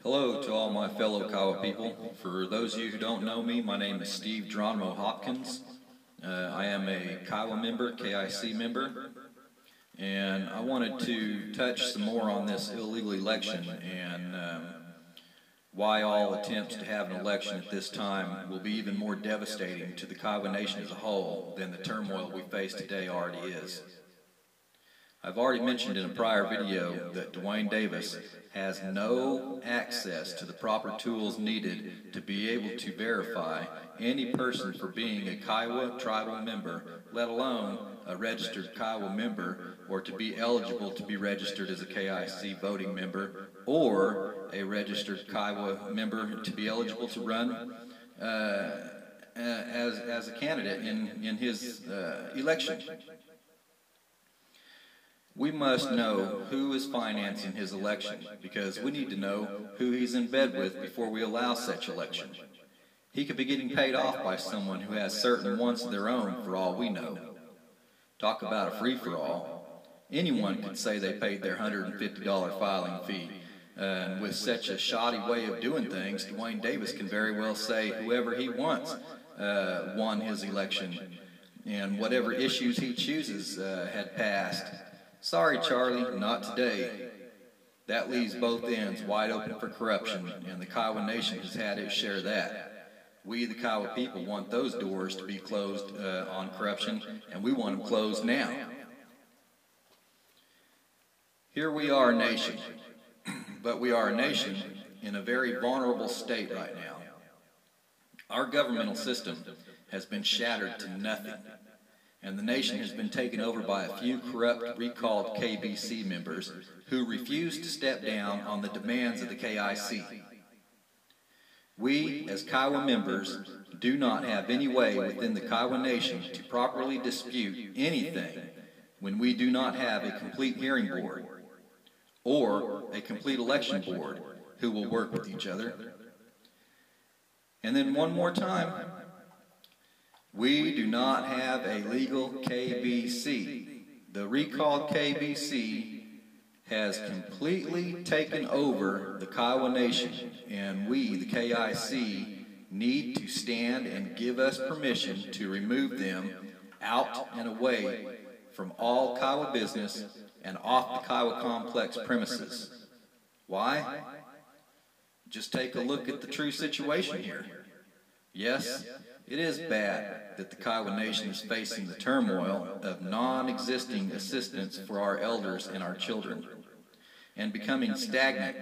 Hello to all my fellow Kiowa people. For those of you who don't know me, my name is Steve Geronimo Hopkins. I am a Kiowa member, KIC member, and I wanted to touch some more on this illegal election and why all attempts to have an election at this time will be even more devastating to the Kiowa nation as a whole than the turmoil we face today already is. I've already mentioned in a prior video that Dwayne Davis has no access to the proper tools needed to be able to verify any person for being a Kiowa tribal member, let alone a registered Kiowa member, or to be eligible to be registered as a KIC voting member, or a registered Kiowa member to be eligible to run as a candidate in his election. We must know who is financing his election, because we need to know who he's in bed with before we allow such election. He could be getting paid off by someone who has certain wants of their own, for all we know. Talk about a free-for-all. Anyone could say they paid their $150 filing fee. And with such a shoddy way of doing things, Dwayne Davis can very well say whoever he wants won his election, and whatever issues he chooses had passed. Sorry, Charlie, not today. That leaves both ends wide open for corruption, and the Kiowa nation has had its share of that. We, the Kiowa people, want those doors to be closed on corruption, and we want them closed now. Here we are a nation, but we are a nation in a very vulnerable state right now. Our governmental system has been shattered to nothing, and the nation has been taken over by a few corrupt, recalled KBC members who refuse to step down on the demands of the KIC. We, as Kiowa members, do not have any way within the Kiowa nation to properly dispute anything when we do not have a complete hearing board or a complete election board who will work with each other. And then one more time, we do not have a legal KBC. The recalled KBC has completely taken over the Kiowa nation, and we, the KIC, need to stand and give us permission to remove them out and away from all Kiowa business and off the Kiowa complex premises. Why? Just take a look at the true situation here. Yes, it is bad that the Kiowa nation is facing the turmoil of non-existing assistance for our elders and our children, and becoming stagnant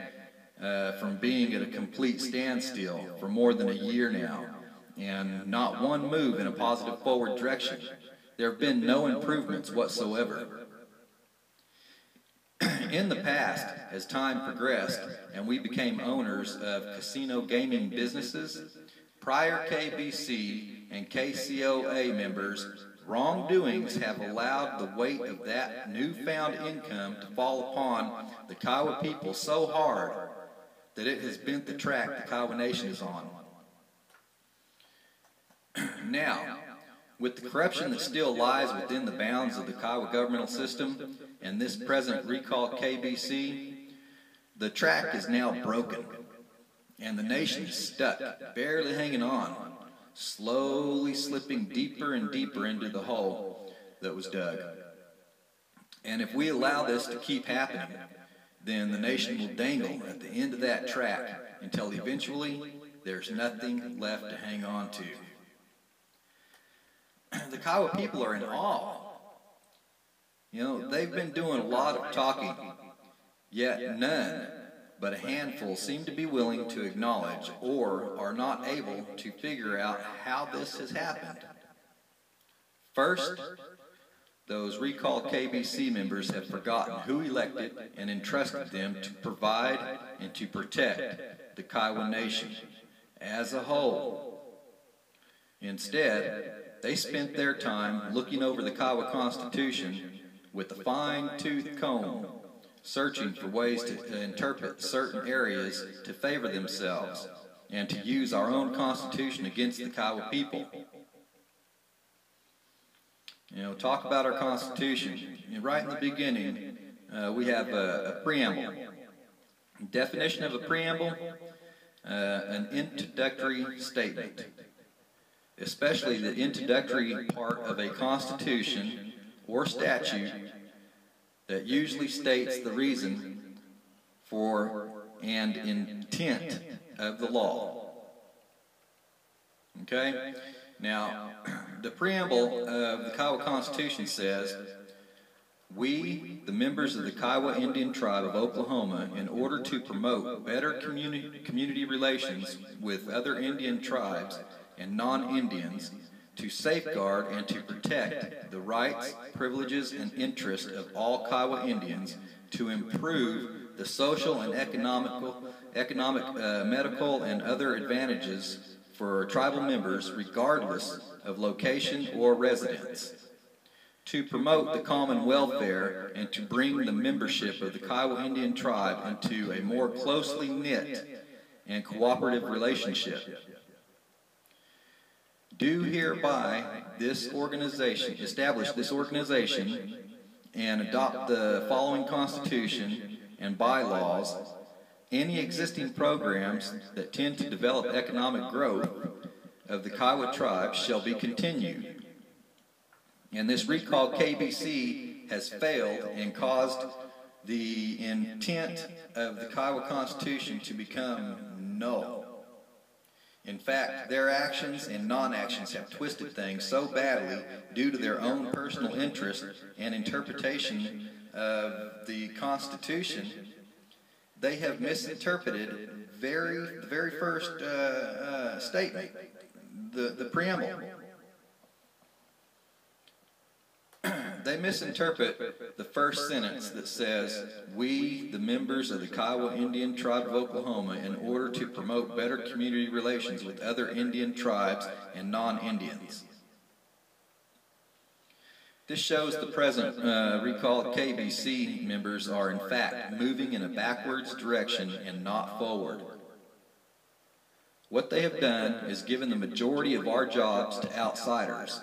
from being at a complete standstill for more than a year now, and not one move in a positive forward direction. There have been no improvements whatsoever. In the past, as time progressed and we became owners of casino gaming businesses, prior KBC and KCOA members' wrongdoings have allowed the weight of that newfound income to fall upon the Kiowa people so hard that it has bent the track the Kiowa nation is on. Now, with the corruption that still lies within the bounds of the Kiowa governmental system and this present recalled KBC, the track is now broken, and the nation is stuck, barely hanging on, slowly slipping deeper and deeper into the hole that was dug. And if we allow this to keep happening, then the nation will dangle at the end of that track until eventually there's nothing left to hang on to. The Kiowa people are in awe. You know, they've been doing a lot of talking, yet none but a handful seem to be willing to acknowledge or are not able to figure out how this has happened. First, those recalled KBC members have forgotten who elected and entrusted them to provide and to protect the Kiowa nation as a whole. Instead, they spent their time looking over the Kiowa Constitution with a fine-tooth comb, searching for ways to interpret certain areas to favor themselves and to use our own Constitution against the Kiowa people. You know, talk about our Constitution. Right in the beginning, we have a preamble. Definition of a preamble: an introductory statement, especially the introductory part of a constitution or statute that usually states the reason for and intent of the law. Okay? Now, the preamble of the Kiowa Constitution says, "We, the members of the Kiowa Indian Tribe of Oklahoma, in order to promote better community relations with other Indian tribes and non-Indians, to safeguard and to protect the rights, privileges, and interests of all Kiowa Indians, to improve the social and economic, medical, and other advantages for tribal members regardless of location or residence, to promote the common welfare and to bring the membership of the Kiowa Indian Tribe into a more closely knit and cooperative relationship. Do hereby establish this organization and adopt the following constitution and bylaws. Any existing programs that tend to develop economic growth of the Kiowa tribe shall be continued." And this recalled KBC has failed and caused the intent of the Kiowa Constitution to become null. In fact, their actions and non-actions have twisted things so badly due to their own personal interest and interpretation of the Constitution. They have misinterpreted the very first statement, the preamble. They misinterpret the first sentence that says, "We, the members of the Kiowa Indian Tribe of Oklahoma, in order to promote better community relations with other Indian tribes and non-Indians." This shows the present recalled KBC members are in fact moving in a backwards direction and not forward. What they have done is given the majority of our jobs to outsiders.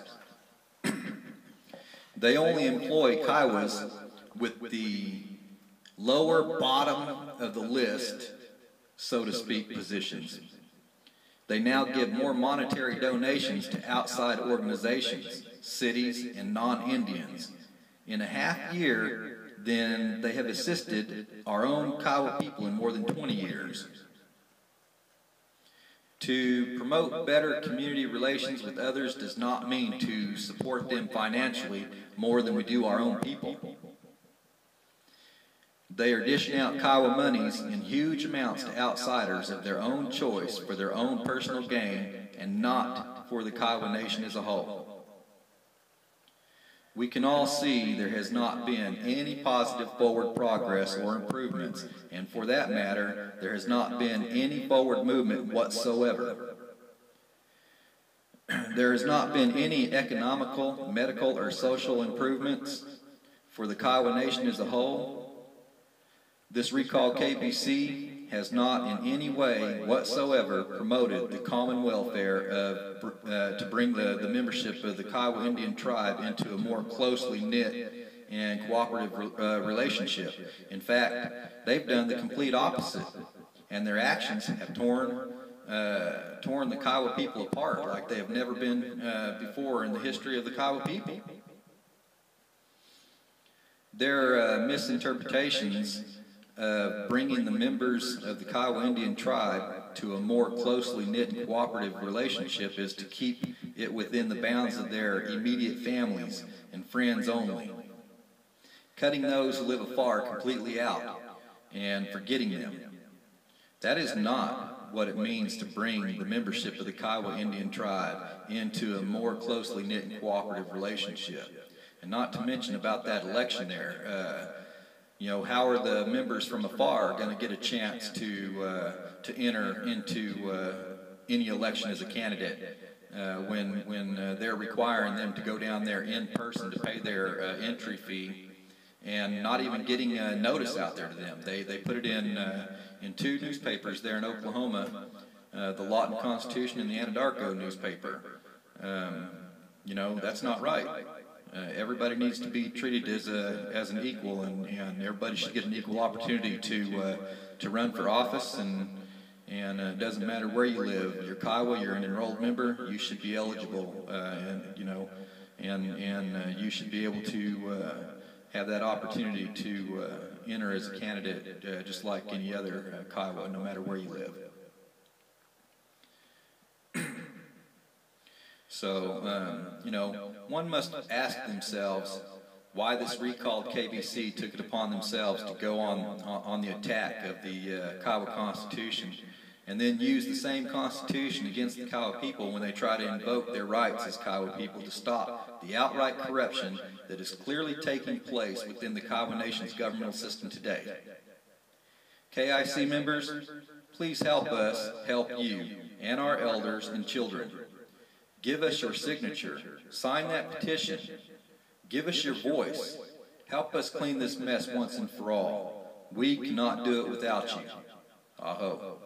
They only employ Kiowas with the lower bottom of the list, so to speak, positions. They now give more monetary donations to outside organizations, cities, and non-Indians in a half year than they have assisted our own Kiowa people in more than 20 years. To promote better community relations with others does not mean to support them financially more than we do our own people. They are dishing out Kiowa monies in huge amounts to outsiders of their own choice for their own personal gain and not for the Kiowa Nation as a whole. We can all see there has not been any positive forward progress or improvements, and for that matter, there has not been any forward movement whatsoever. There has not been any economical, medical, or social improvements for the Kiowa Nation as a whole. This recalled KBC has not in any way whatsoever promoted the common welfare to bring the membership of the Kiowa Indian Tribe into a more closely knit and cooperative relationship. In fact, they've done the complete opposite, and their actions have torn the Kiowa people apart like they have never been before in the history of the Kiowa people. Their misinterpretations of bringing the members of the Kiowa Indian Tribe to a more closely knit and cooperative relationship is to keep it within the bounds of their immediate families and friends only, cutting those who live afar completely out and forgetting them. That is not what it means to bring the membership of the Kiowa Indian Tribe into a more closely knit and cooperative relationship. And not to mention about that election there. How are the members from afar going to get a chance to enter into any election as a candidate when they're requiring them to go down there in person to pay their entry fee and not even getting a notice out there to them? They put it in two newspapers there in Oklahoma, the Lawton Constitution and the Anadarko newspaper. That's not right. Everybody needs to be treated as an equal, and everybody should get an equal opportunity to to run for office, and it doesn't matter where you live. You're Kiowa, you're an enrolled member, you should be eligible, and you should be able to have that opportunity to enter as a candidate, just like any other Kiowa, no matter where you live. So, one must ask themselves why this recalled KBC took it upon themselves to go on the attack of the Kiowa Constitution, and then use the same Constitution against the Kiowa people when they try to invoke their rights as Kiowa people to stop the outright corruption that is clearly taking place within the Kiowa Nation's governmental system today. KIC members, please help us help you and our elders and children. Give us your signature. Sign that petition. Give us your voice. Help us clean this mess once and for all. We cannot do it without you. Aho.